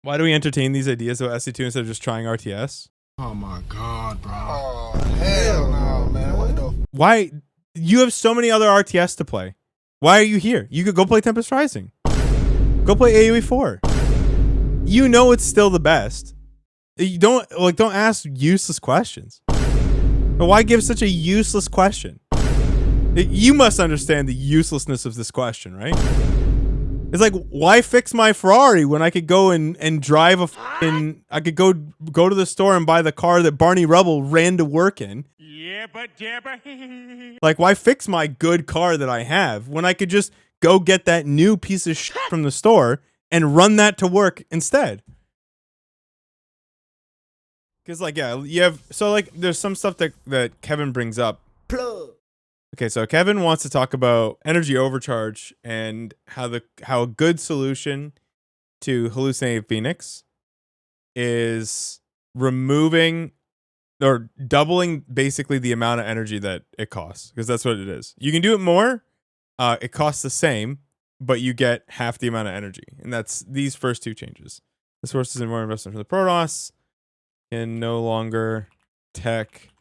Why do we entertain these ideas about SC2 instead of just trying RTS? Oh my god, bro. Oh, hell no, man. What the? Why? You have so many other RTS to play. Why are you here? You could go play Tempest Rising. Go play AoE 4. You know it's still the best. You don't ask useless questions. But why give such a useless question? You must understand the uselessness of this question, right? It's like, why fix my Ferrari when I could go and drive a I could go to the store and buy the car that Barney Rubble ran to work in. Yeah, but Like, why fix my good car that I have when I could just go get that new piece of shit from the store and run that to work instead? Because, like, yeah, you have, so, like, there's some stuff that Kevin brings up. Plug. Okay, so Kevin wants to talk about energy overcharge and how a good solution to hallucinated Phoenix is removing or doubling basically the amount of energy that it costs, because that's what it is. You can do it more, it costs the same, but you get half the amount of energy, and that's these first two changes. The sources and more investment from the Protoss can no longer tech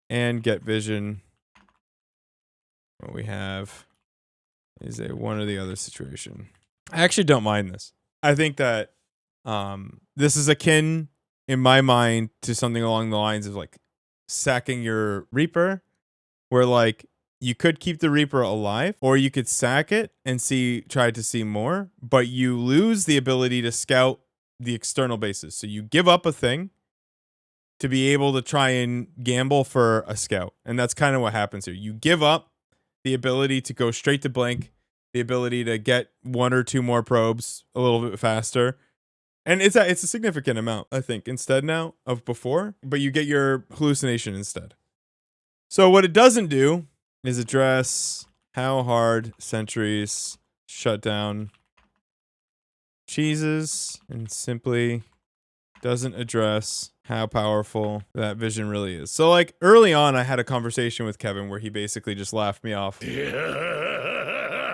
and get vision. What we have is a one or the other situation. I actually don't mind this. I think that this is akin, in my mind, to something along the lines of like sacking your Reaper, where like you could keep the Reaper alive, or you could sack it and try to see more, but you lose the ability to scout the external bases. So you give up a thing to be able to try and gamble for a scout. And that's kind of what happens here. You give up the ability to go straight to blink, the ability to get one or two more probes a little bit faster. And it's a significant amount, I think, instead now of before, but you get your hallucination instead. So what it doesn't do is address how hard sentries shut down cheeses, and simply doesn't address how powerful that vision really is. So like early on, I had a conversation with Kevin where he basically just laughed me off when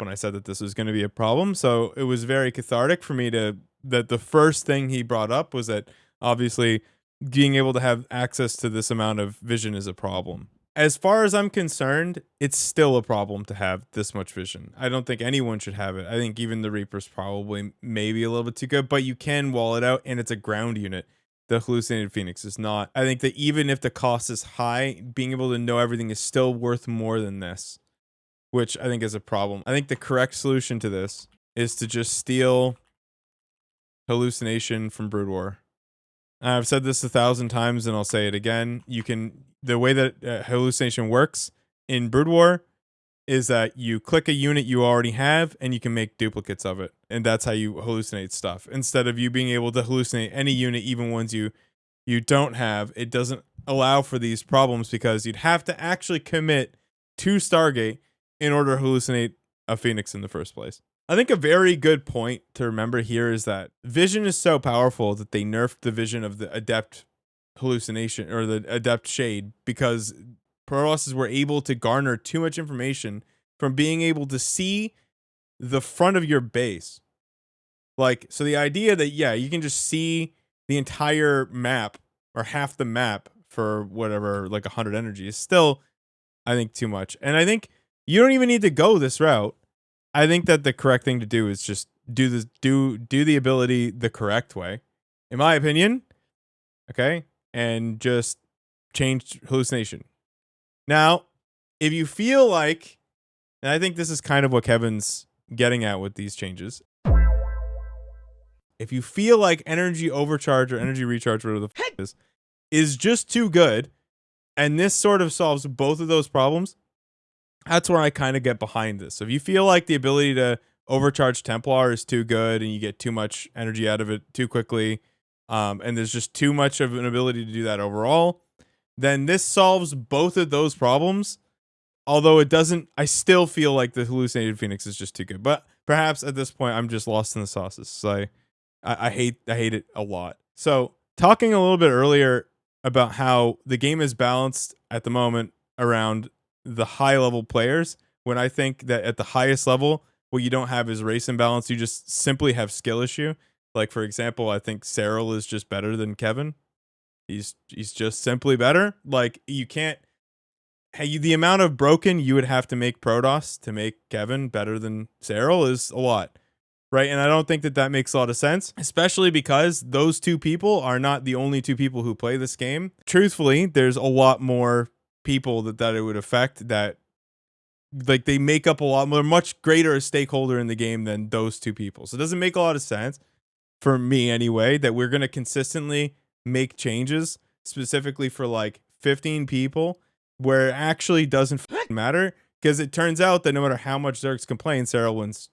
I said that this was going to be a problem. So it was very cathartic for me that the first thing he brought up was that obviously being able to have access to this amount of vision is a problem. As far as I'm concerned, it's still a problem to have this much vision. I don't think anyone should have it. I think even the Reaper's probably maybe a little bit too good, but you can wall it out, and it's a ground unit. The hallucinated Phoenix is not. I think that even if the cost is high, being able to know everything is still worth more than this, which I think is a problem. I think the correct solution to this is to just steal hallucination from Brood War. I've said this 1,000 times and I'll say it again. The way that hallucination works in Brood War is that you click a unit you already have and you can make duplicates of it. And that's how you hallucinate stuff. Instead of you being able to hallucinate any unit, even ones you don't have, it doesn't allow for these problems because you'd have to actually commit to Stargate in order to hallucinate a Phoenix in the first place. I think a very good point to remember here is that vision is so powerful that they nerfed the vision of the adept hallucination or the adept shade because Protosses were able to garner too much information from being able to see the front of your base. Like, so the idea that, yeah, you can just see the entire map or half the map for whatever, like 100 energy is still, I think, too much. And I think you don't even need to go this route. I think that the correct thing to do is just do the ability the correct way, in my opinion. Okay? And just change hallucination. Now, if you feel like, and I think this is kind of what Kevin's getting at with these changes, if you feel like energy overcharge or energy recharge, whatever the f is just too good, and this sort of solves both of those problems, that's where I kind of get behind this. So if you feel like the ability to overcharge Templar is too good and you get too much energy out of it too quickly, and there's just too much of an ability to do that overall, then this solves both of those problems. Although it doesn't, I still feel like the hallucinated Phoenix is just too good. But perhaps at this point, I'm just lost in the sauces. So I hate it a lot. So talking a little bit earlier about how the game is balanced at the moment around the high level players, when I think that at the highest level, what you don't have is race imbalance. You just simply have skill issue. Like, for example, I think Cyril is just better than Kevin. He's just simply better. Like, you can't. Hey, the amount of broken you would have to make Protoss to make Kevin better than Cyril is a lot, right? And I don't think that makes a lot of sense, especially because those two people are not the only two people who play this game. Truthfully, there's a lot more people that it would affect, that like they make up a lot more, much greater stakeholder in the game than those two people. So it doesn't make a lot of sense for me anyway that we're going to consistently make changes specifically for like 15 people where it actually doesn't matter, because it turns out that no matter how much Zergs complain, Cyril wins.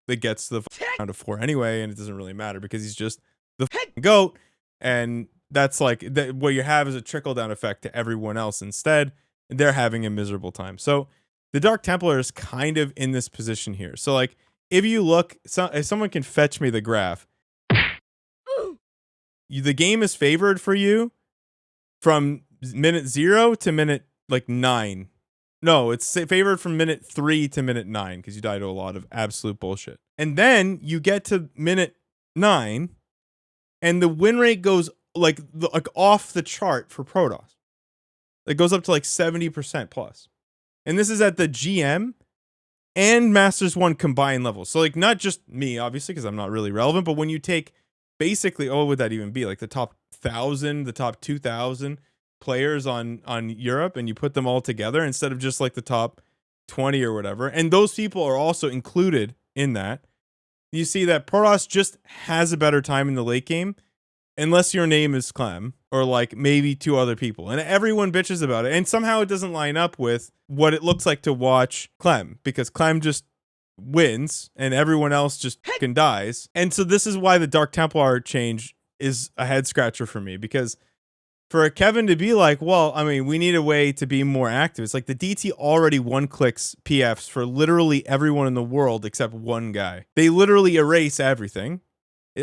It gets to the round of 4 anyway, and it doesn't really matter because he's just the GOAT. And that's like what you have is a trickle down effect to everyone else instead. They're having a miserable time. So the Dark Templar is kind of in this position here. So like, if you look, if someone can fetch me the graph, the game is favored for you from minute 0 to minute like 9. No, it's favored from minute 3 to minute 9 because you die to a lot of absolute bullshit. And then you get to minute 9 and the win rate goes like off the chart for Protoss. It goes up to like 70% plus. And this is at the GM and Masters 1 combined level. So like not just me, obviously, because I'm not really relevant, but when you take basically, what would that even be? Like the top 1,000, the top 2,000 players on Europe, and you put them all together instead of just like the top 20 or whatever. And those people are also included in that. You see that Protoss just has a better time in the late game, unless your name is Clem or like maybe 2 other people, and everyone bitches about it. And somehow it doesn't line up with what it looks like to watch Clem, because Clem just wins and everyone else just fucking dies. And so this is why the Dark Templar change is a head scratcher for me, because for Kevin to be like, well, I mean, we need a way to be more active. It's like the DT already one-clicks PFs for literally everyone in the world except one guy. They literally erase everything.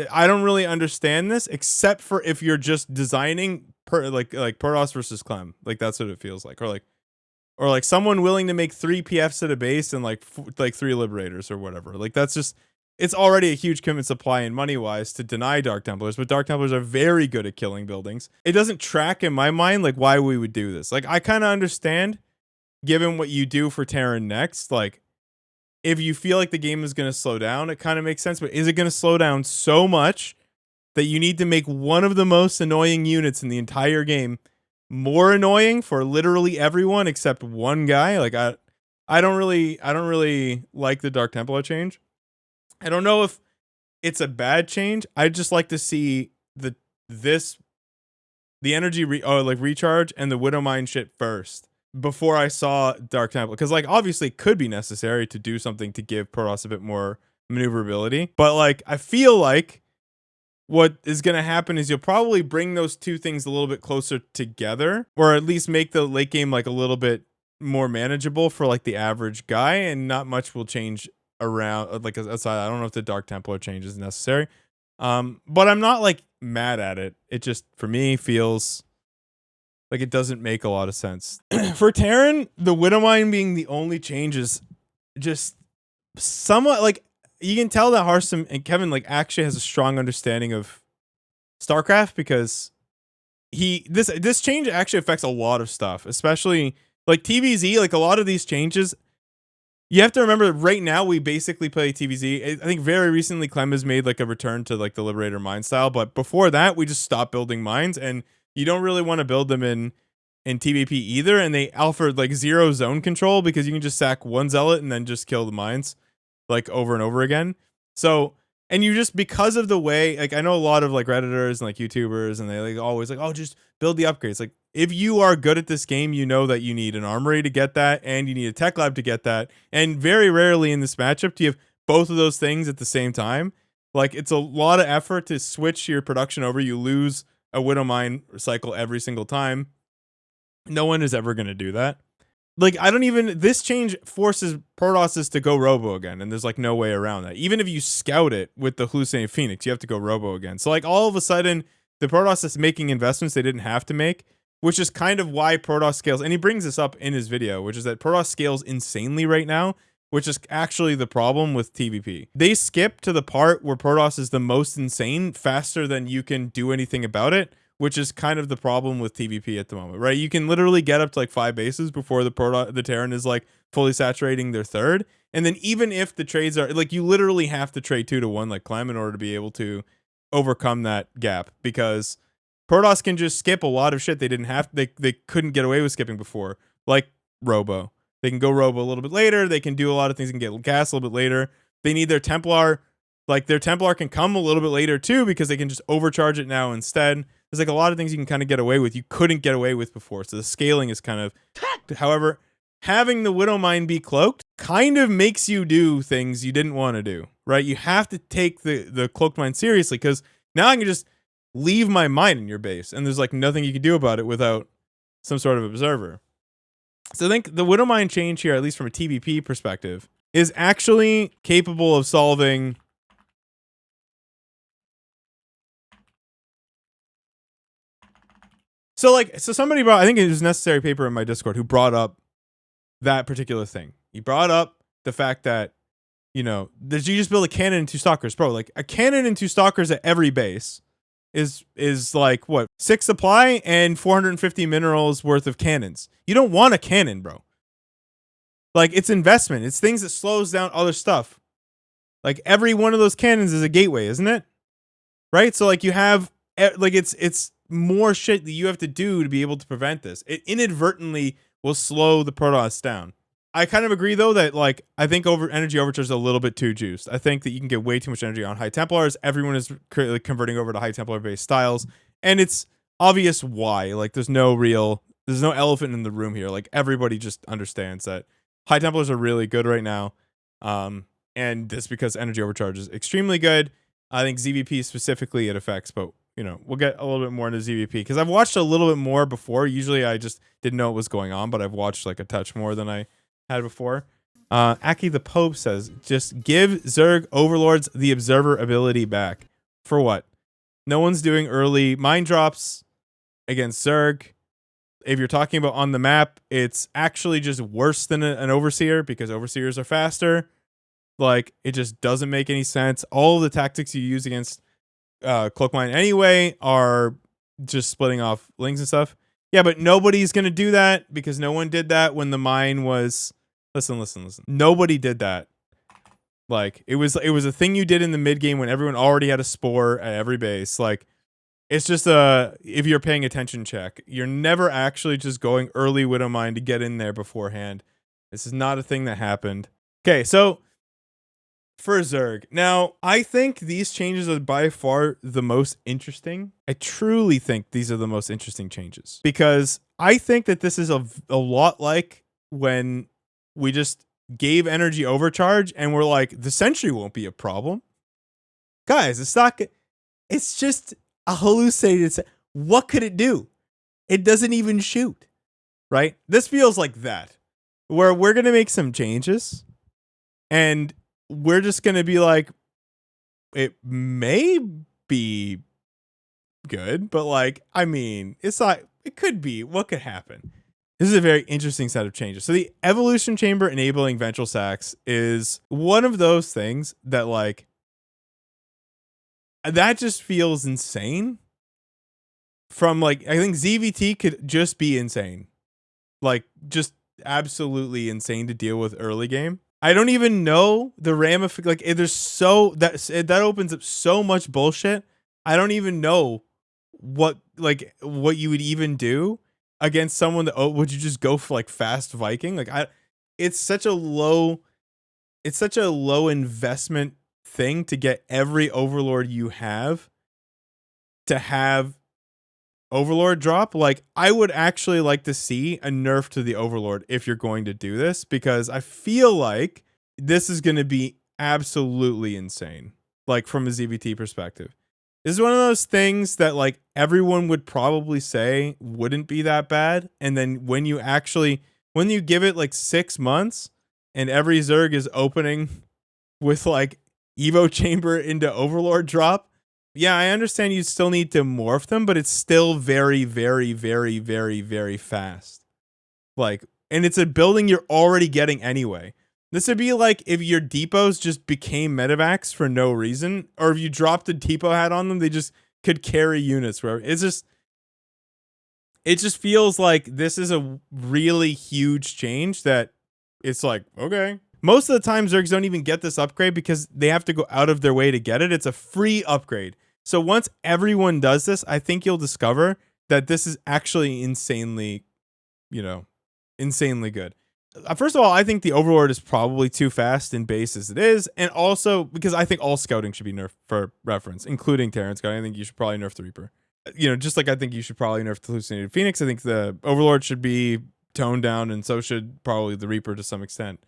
I don't really understand this, except for if you're just designing like Protoss versus Clem. Like that's what it feels like. Or like someone willing to make 3 PFs at a base and like 3 Liberators or whatever. Like that's just, it's already a huge commitment supply and money-wise to deny Dark Templars, but Dark Templars are very good at killing buildings. It doesn't track in my mind like why we would do this. Like I kind of understand, given what you do for Terran next, like if you feel like the game is going to slow down, it kind of makes sense, but is it going to slow down so much that you need to make one of the most annoying units in the entire game more annoying for literally everyone except one guy? Like I don't really like the Dark Templar change. I don't know if it's a bad change. I'd just like to see the energy recharge and the Widowmine shit first before I saw Dark Templar, because like obviously it could be necessary to do something to give Protoss a bit more maneuverability, but like I feel like what is going to happen is you'll probably bring those two things a little bit closer together, or at least make the late game like a little bit more manageable for like the average guy, and not much will change around like aside. I don't know if the Dark Templar change is necessary, but I'm not like mad at it. It just for me feels like it doesn't make a lot of sense. For Terran, the Widowmine being the only change is just somewhat like, you can tell that Harstem and Kevin like actually has a strong understanding of StarCraft, because this change actually affects a lot of stuff, especially like TVZ. Like a lot of these changes, you have to remember right now we basically play TVZ. I think very recently Clem has made like a return to like the Liberator mine style, but before that we just stopped building mines, and you don't really want to build them in TVP either. And they offered like 0 zone control, because you can just sack 1 zealot and then just kill the mines like over and over again. So, and you just, because of the way, like I know a lot of like Redditors and like YouTubers, and they like always like, oh, just build the upgrades. Like if you are good at this game, you know that you need an armory to get that, and you need a tech lab to get that. And very rarely in this matchup do you have both of those things at the same time. Like it's a lot of effort to switch your production over. You lose a Widowmine cycle every single time. No one is ever going to do that. Like, this change forces Protosses to go Robo again, and there's like no way around that. Even if you scout it with the Hallucinating Phoenix, you have to go Robo again. So like all of a sudden, the Protoss is making investments they didn't have to make, which is kind of why Protoss scales. And he brings this up in his video, which is that Protoss scales insanely right now which is actually the problem with TVP. They skip to the part where Protoss is the most insane faster than you can do anything about it, which is kind of the problem with TVP at the moment, right? You can literally get up to like 5 bases before the Terran is like fully saturating their third. And then even if the trades are like, you literally have to trade 2 to 1 like Clem in order to be able to overcome that gap, because Protoss can just skip a lot of shit they didn't have. They couldn't get away with skipping before, like Robo. They can go Robo a little bit later. They can do a lot of things. They can get gas a little bit later. They need their Templar. Like their Templar can come a little bit later too, because they can just overcharge it now instead. There's like a lot of things you can kind of get away with you couldn't get away with before. So the scaling is kind of. However, having the Widowmine be cloaked kind of makes you do things you didn't want to do, right? You have to take the cloaked mine seriously, because now I can just leave my mine in your base, and there's like nothing you can do about it without some sort of observer. So I think the Widowmine change here, at least from a TVP perspective, is actually capable of solving. So somebody brought, I think it was Necessary Paper in my Discord, who brought up that particular thing. He brought up the fact that, that you just build a cannon and 2 stalkers. Bro, like a cannon and 2 stalkers at every base is like what, 6 supply and 450 minerals worth of cannons. You don't want a cannon, bro. Like, it's investment. It's things that slows down other stuff. Like every one of those cannons is a gateway, isn't it? Right? So like you have like it's more shit that you have to do to be able to prevent this. It inadvertently will slow the Protoss down. I kind of agree though that like I think energy overcharge is a little bit too juiced. I think that you can get way too much energy on high Templars. Everyone is converting over to high Templar based styles, and it's obvious why. Like there's no elephant in the room here. Like everybody just understands that high Templars are really good right now, and it's because energy overcharge is extremely good. I think ZVP specifically it affects, but we'll get a little bit more into ZVP because I've watched a little bit more before. Usually I just didn't know what was going on, but I've watched like a touch more than I had before. Aki the Pope says, just give Zerg Overlords the Observer ability back. For what? No one's doing early mine drops against Zerg. If you're talking about on the map, it's actually just worse than an Overseer because Overseers are faster. Like, it just doesn't make any sense. All the tactics you use against Cloak Mine anyway are just splitting off lings and stuff. Yeah, but nobody's going to do that because no one did that when the mine was... Listen. Nobody did that. Like, it was a thing you did in the mid game when everyone already had a spore at every base. Like, it's just if you're paying attention check. You're never actually just going early Widowmine to get in there beforehand. This is not a thing that happened. Okay, so for Zerg. Now, I think these changes are by far the most interesting. I truly think these are the most interesting changes because I think that this is a lot like when we just gave energy overcharge and we're like, the sentry won't be a problem. Guys, it's just a hallucinated. What could it do? It doesn't even shoot, right? This feels like that, where we're going to make some changes and we're just going to be like, it may be good, but like, I mean, it's not, it could be, what could happen? This is a very interesting set of changes. So the Evolution Chamber enabling Ventral Sacks is one of those things that like, that just feels insane. From like, I think ZVT could just be insane. Like, just absolutely insane to deal with early game. I don't even know the like, there's that opens up so much bullshit. I don't even know what you would even do against someone that, would you just go for like fast Viking? Like it's such a low investment thing to get every Overlord you have to have Overlord drop. Like, I would actually like to see a nerf to the Overlord if you're going to do this, because I feel like this is going to be absolutely insane. Like, from a ZVT perspective, this is one of those things that like everyone would probably say wouldn't be that bad. And then when you give it like 6 months and every Zerg is opening with like Evo Chamber into Overlord drop, yeah, I understand you still need to morph them, but it's still very, very, very, very, very fast. Like, and it's a building you're already getting anyway. This would be like if your depots just became medevacs for no reason, or if you dropped a depot hat on them, they just could carry units. Where it just feels like this is a really huge change that it's like, okay. Most of the time, Zergs don't even get this upgrade because they have to go out of their way to get it. It's a free upgrade. So once everyone does this, I think you'll discover that this is actually insanely, insanely good. First of all, I think the Overlord is probably too fast in base as it is, and also because I think all scouting should be nerfed for reference, including Terran scouting. I think you should probably nerf the Reaper. Just like I think you should probably nerf the Hallucinated Phoenix. I think the Overlord should be toned down, and so should probably the Reaper to some extent,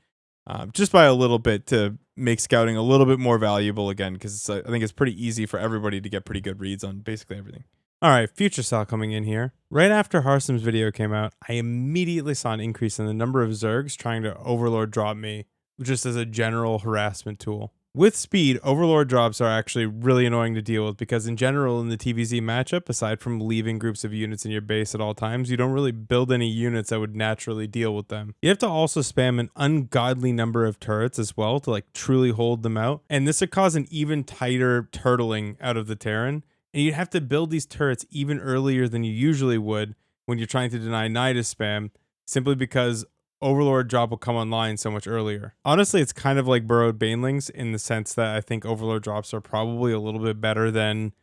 just by a little bit to make scouting a little bit more valuable again, because I think it's pretty easy for everybody to get pretty good reads on basically everything. All right, Future Saw coming in here. Right after Harstem's video came out, I immediately saw an increase in the number of Zergs trying to Overlord drop me, just as a general harassment tool. With speed, Overlord drops are actually really annoying to deal with because in general in the TVZ matchup, aside from leaving groups of units in your base at all times, you don't really build any units that would naturally deal with them. You have to also spam an ungodly number of turrets as well to like truly hold them out, and this would cause an even tighter turtling out of the Terran. And you'd have to build these turrets even earlier than you usually would when you're trying to deny Nidus spam, simply because Overlord drop will come online so much earlier. Honestly, it's kind of like burrowed banelings in the sense that I think Overlord drops are probably a little bit better than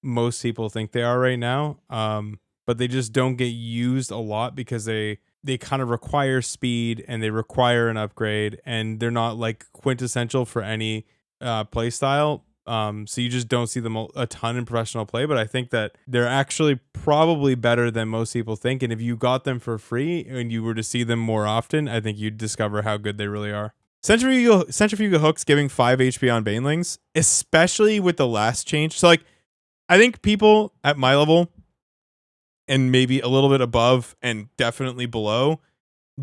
most people think they are right now. But they just don't get used a lot because they kind of require speed and they require an upgrade, and they're not like quintessential for any play style. So you just don't see them a ton in professional play, but I think that they're actually probably better than most people think. And if you got them for free and you were to see them more often, I think you'd discover how good they really are. Centrifugal hooks giving 5 HP on banelings, especially with the last change. So like, I think people at my level and maybe a little bit above and definitely below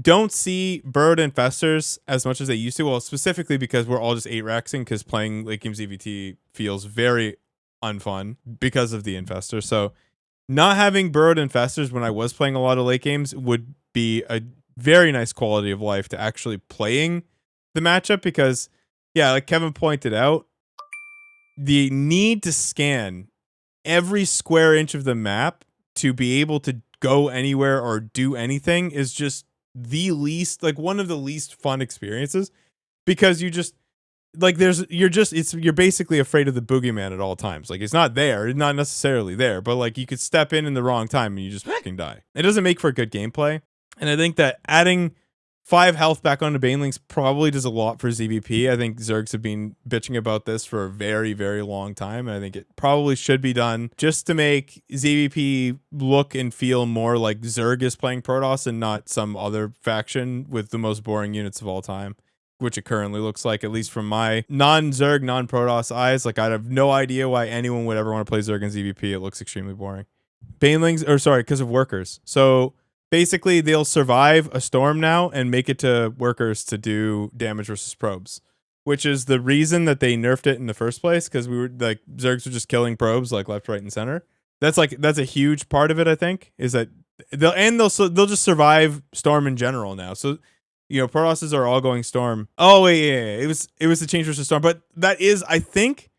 don't see Bird Infestors as much as they used to. Well, specifically because we're all just 8-raxing because playing late game ZVT feels very unfun because of the Infestor. So not having Bird Infestors when I was playing a lot of late games would be a very nice quality of life to actually playing the matchup because, yeah, like Kevin pointed out, the need to scan every square inch of the map to be able to go anywhere or do anything is just the least, like one of the least fun experiences, because you just like you're basically afraid of the boogeyman at all times. Like it's not there, it's not necessarily there, but like you could step in the wrong time and you just fucking die. It doesn't make for good gameplay, and I think that adding 5 health back onto Banelings probably does a lot for ZVP. I think Zergs have been bitching about this for a very, very long time, and I think it probably should be done just to make ZVP look and feel more like Zerg is playing Protoss and not some other faction with the most boring units of all time, which it currently looks like, at least from my non-Zerg, non-Protoss eyes. Like, I have no idea why anyone would ever want to play Zerg in ZVP. It looks extremely boring. Because of workers. So basically, they'll survive a storm now and make it to workers to do damage versus probes, which is the reason that they nerfed it in the first place, because we were like Zergs were just killing probes like left, right, and center. That's a huge part of it. I think is that they'll just survive storm in general now. So Protosses are all going storm. Oh wait, yeah. It was the change versus storm, but that is, I think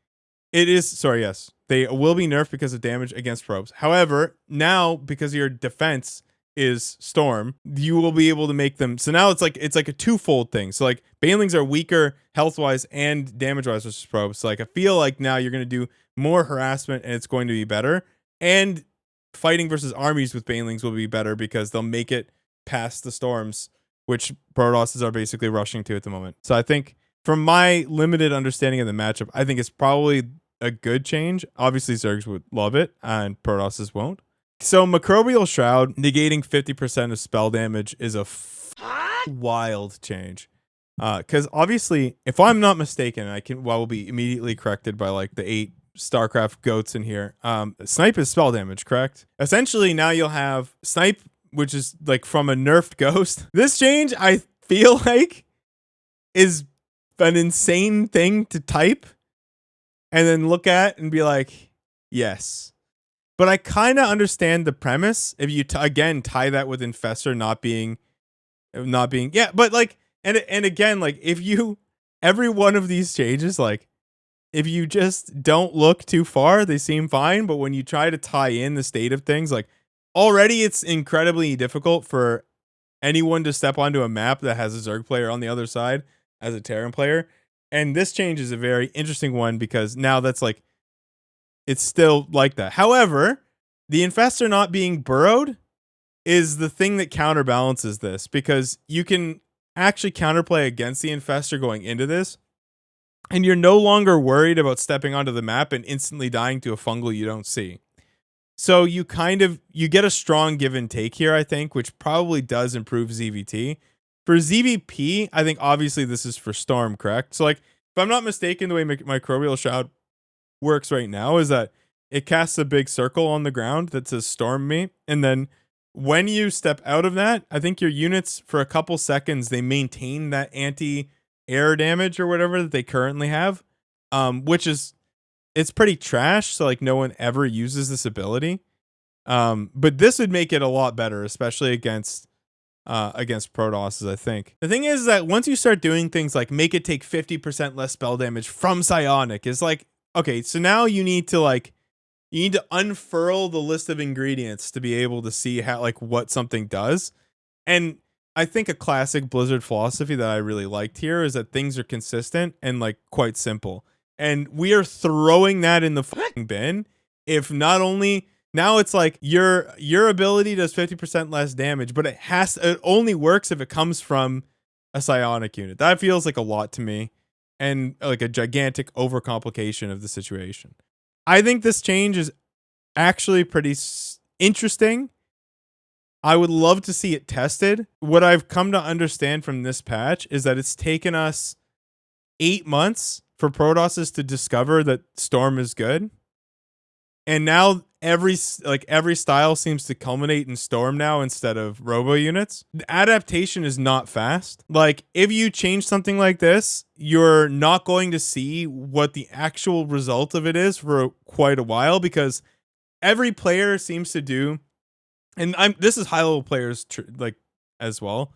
it is. Sorry, yes, they will be nerfed because of damage against probes. However, now because of your defense is storm, you will be able to make them. So now it's like a twofold thing. So like Banelings are weaker health wise and damage wise versus probes. So like I feel like now you're going to do more harassment and it's going to be better. And fighting versus armies with Banelings will be better because they'll make it past the storms, which Protosses are basically rushing to at the moment. So I think from my limited understanding of the matchup, I think it's probably a good change. Obviously Zergs would love it and Protosses won't. So Microbial Shroud negating 50% of spell damage is a wild change. Because obviously, if I'm not mistaken, I will be immediately corrected by like the 8 StarCraft goats in here. Snipe is spell damage, correct? Essentially, now you'll have Snipe, which is like from a nerfed ghost. This change, I feel like, is an insane thing to type and then look at and be like, yes. But I kind of understand the premise if you again tie that with Infestor not being yeah, but like And again, like if you every one of these changes, like if you just don't look too far, they seem fine. But when you try to tie in the state of things, like already it's incredibly difficult for anyone to step onto a map that has a Zerg player on the other side as a Terran player. And this change is a very interesting one because now that's like, it's still like that. However, the Infestor not being burrowed is the thing that counterbalances this because you can actually counterplay against the Infestor going into this. And you're no longer worried about stepping onto the map and instantly dying to a fungal you don't see. So you get a strong give and take here, I think, which probably does improve ZVT. For ZVP, I think obviously this is for Storm, correct? So like, if I'm not mistaken, the way Microbial Shroud works right now is that it casts a big circle on the ground that says Storm me, and then when you step out of that, I think your units for a couple seconds they maintain that anti-air damage or whatever that they currently have, which is it's pretty trash. So like no one ever uses this ability, but this would make it a lot better, especially against Protosses. I think the thing is that once you start doing things like make it take 50% less spell damage from Psionic, is like okay, so now you need to unfurl the list of ingredients to be able to see how like what something does. And I think a classic Blizzard philosophy that I really liked here is that things are consistent and like quite simple. And we are throwing that in the fucking bin. If not only now it's like your ability does 50% less damage, but it only works if it comes from a psionic unit. That feels like a lot to me and like a gigantic overcomplication of the situation. I think this change is actually pretty interesting. I would love to see it tested. What I've come to understand from this patch is that it's taken us 8 months for Protosses to discover that Storm is good. And now every style seems to culminate in Storm now instead of Robo units. The adaptation is not fast. Like if you change something like this, you're not going to see what the actual result of it is for quite a while because every player seems to do, and this is high level players like as well,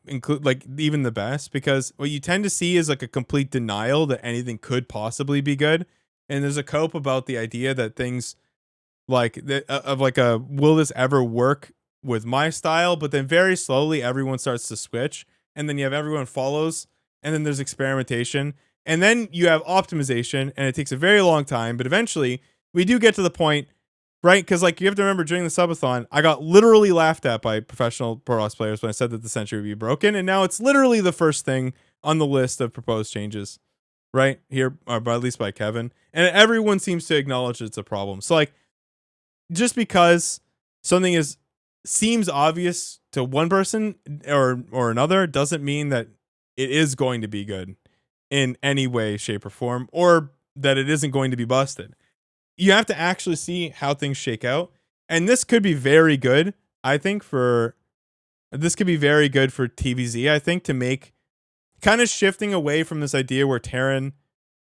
include like even the best, because what you tend to see is like a complete denial that anything could possibly be good. And there's a cope about the idea that things like that of like a will this ever work with my style, but then very slowly everyone starts to switch, and then you have everyone follows, and then there's experimentation, and then you have optimization, and it takes a very long time, but eventually we do get to the point, right? Because like you have to remember during the subathon, I got literally laughed at by professional Protoss players when I said that the Sentry would be broken, and now it's literally the first thing on the list of proposed changes. Right here, or at least by Kevin, and everyone seems to acknowledge it's a problem. So like, just because something seems obvious to one person or another doesn't mean that it is going to be good in any way, shape, or form, or that it isn't going to be busted. You have to actually see how things shake out, and this could be very good. I think this could be very good for TVZ. I think to make. Kind of shifting away from this idea where Terran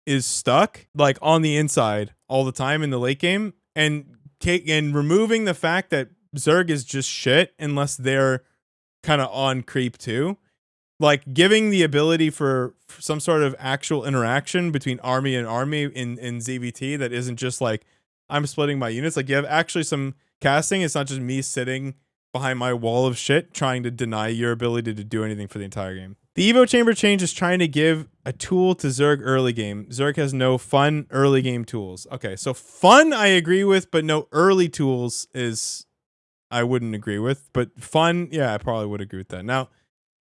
is stuck like on the inside all the time in the late game, and removing the fact that Zerg is just shit unless they're kind of on creep too. Like giving the ability for some sort of actual interaction between army and army in ZVT that isn't just like I'm splitting my units. Like you have actually some casting. It's not just me sitting behind my wall of shit trying to deny your ability to do anything for the entire game. The Evo Chamber change is trying to give a tool to Zerg early game. Zerg has no fun early game tools. Okay, so fun I agree with, but no early tools is I wouldn't agree with. But fun, yeah, I probably would agree with that. Now,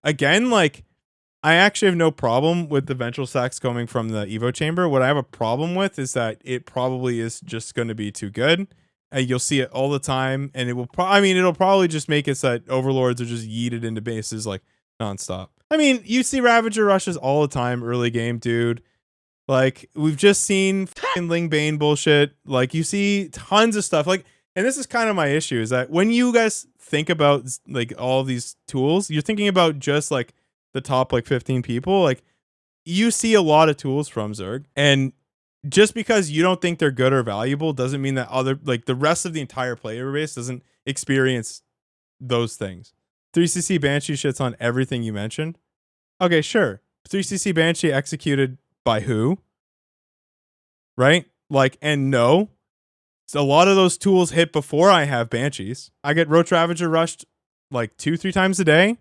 again, like I actually have no problem with the ventral sacks coming from the Evo Chamber. What I have a problem with is that it probably is just going to be too good. You'll see it all the time, and it will. It'll probably just make it so that overlords are just yeeted into bases like nonstop. I mean, you see Ravager rushes all the time early game, dude. Like we've just seen Ling Bane bullshit. Like you see tons of stuff. Like, and this is kind of my issue is that when you guys think about like all these tools, you're thinking about just like the top like 15 people. Like you see a lot of tools from Zerg, and just because you don't think they're good or valuable doesn't mean that the rest of the entire player base doesn't experience those things. 3CC Banshee shits on everything you mentioned. Okay, sure. 3CC Banshee executed by who? Right? Like, and no. So a lot of those tools hit before I have Banshees. I get Roach Ravager rushed like 2-3 times a day.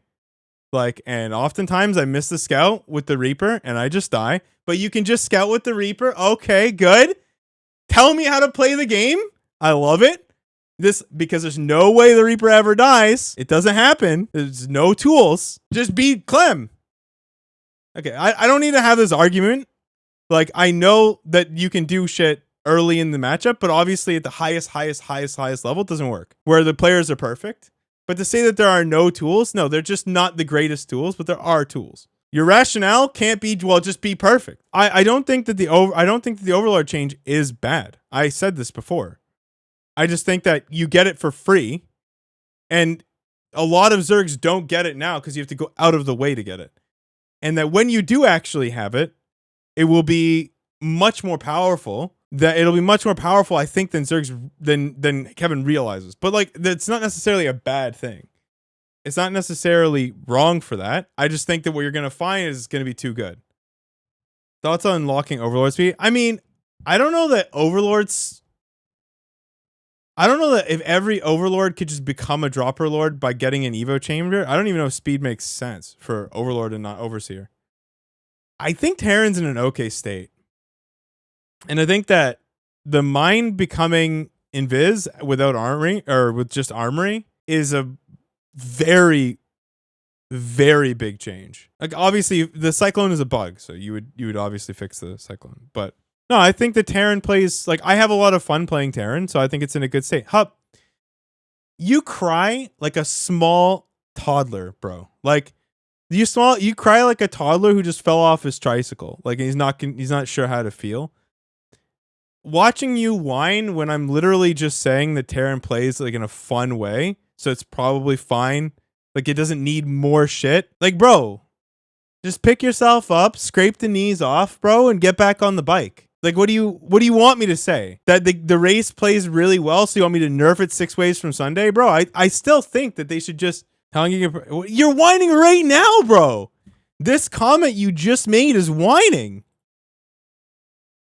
Like, and oftentimes I miss the scout with the Reaper and I just die. But you can just scout with the Reaper. Okay, good. Tell me how to play the game. I love it. This, because there's no way the Reaper ever dies. It doesn't happen. There's no tools. Just beat Clem. Okay, I don't need to have this argument. Like, I know that you can do shit early in the matchup, but obviously at the highest level, it doesn't work. Where the players are perfect. But to say that there are no tools, no, they're just not the greatest tools, but there are tools. Your rationale can't be, well, just be perfect. I don't think that the Overlord change is bad. I said this before. I just think that you get it for free, and a lot of Zergs don't get it now because you have to go out of the way to get it. And that when you do actually have it, it will be much more powerful. That it'll be much more powerful, I think, than Zergs than Kevin realizes. But like, that's not necessarily a bad thing. It's not necessarily wrong for that. I just think that what you're gonna find is it's gonna be too good. Thoughts on unlocking Overlord speed? I mean, I don't know that if every Overlord could just become a Dropper Lord by getting an Evo Chamber. I don't even know if speed makes sense for Overlord and not Overseer. I think Terran's in an okay state. And I think that the mine becoming invis without armory, or with just armory, is a very, very big change. Like, obviously the Cyclone is a bug, so you would obviously fix the Cyclone. But no, I think the Terran plays, like, I have a lot of fun playing Terran, so I think it's in a good state. Hup, you cry like a small toddler, bro. Like, you cry like a toddler who just fell off his tricycle. Like, he's not sure how to feel. Watching you whine when I'm literally just saying that Terran plays like in a fun way, so it's probably fine. Like, it doesn't need more shit. Like, bro, just pick yourself up, scrape the knees off, bro, and get back on the bike. Like, what do you want me to say? That the race plays really well, so you want me to nerf it 6 ways from Sunday? Bro, I still think that they should just you're whining right now, bro. This comment you just made is whining.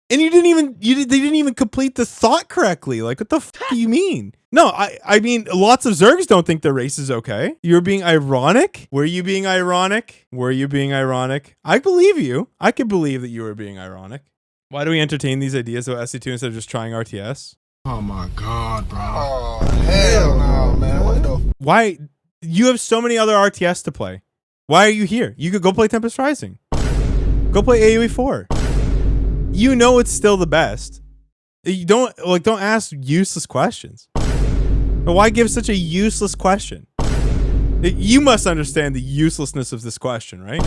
And they didn't even complete the thought correctly. Like, what the fuck do you mean? No, I mean, lots of Zergs don't think the race is okay. You're being ironic? Were you being ironic? Were you being ironic? I believe you. I could believe that you were being ironic. Why do we entertain these ideas about SC2 instead of just trying RTS? Oh my god, bro. Oh, hell no, man. What the? Why? You have so many other RTS to play. Why are you here? You could go play Tempest Rising. Go play AoE 4. You know it's still the best. You don't ask useless questions. But why give such a useless question? You must understand the uselessness of this question, right?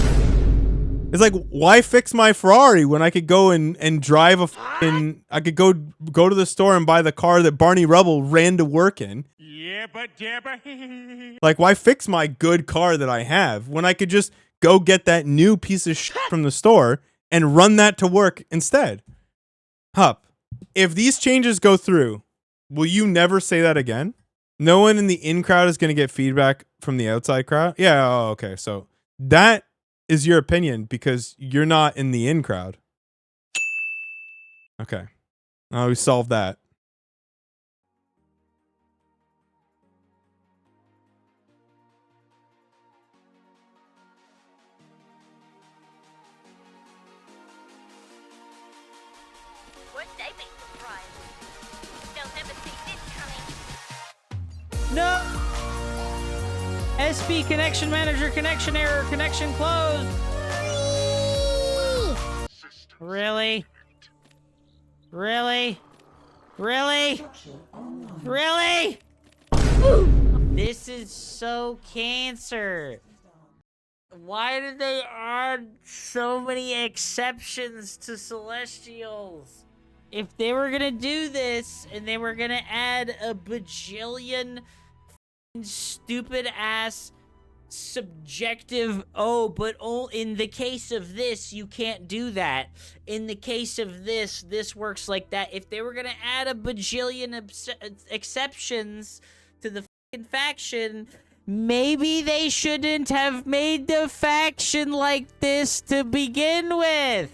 It's like, why fix my Ferrari when I could go and drive I could go to the store and buy the car that Barney Rubble ran to work in. Yeah, but like, why fix my good car that I have when I could just go get that new piece of shit from the store and run that to work instead? Hup, if these changes go through, will you never say that again? No one in the in crowd is going to get feedback from the outside crowd? Yeah, oh, okay. So that is your opinion because you're not in the in crowd. Okay. We solved that. No! SB connection manager, connection error, connection closed. Really? Really? Really? Really? This is so cancer. Why did they add so many exceptions to Celestials? If they were gonna do this and they were gonna add a bajillion stupid ass subjective, oh, but in the case of this you can't do that, in the case of this works like that. If they were gonna add a bajillion exceptions to the faction, Maybe they shouldn't have made the faction like this to begin with.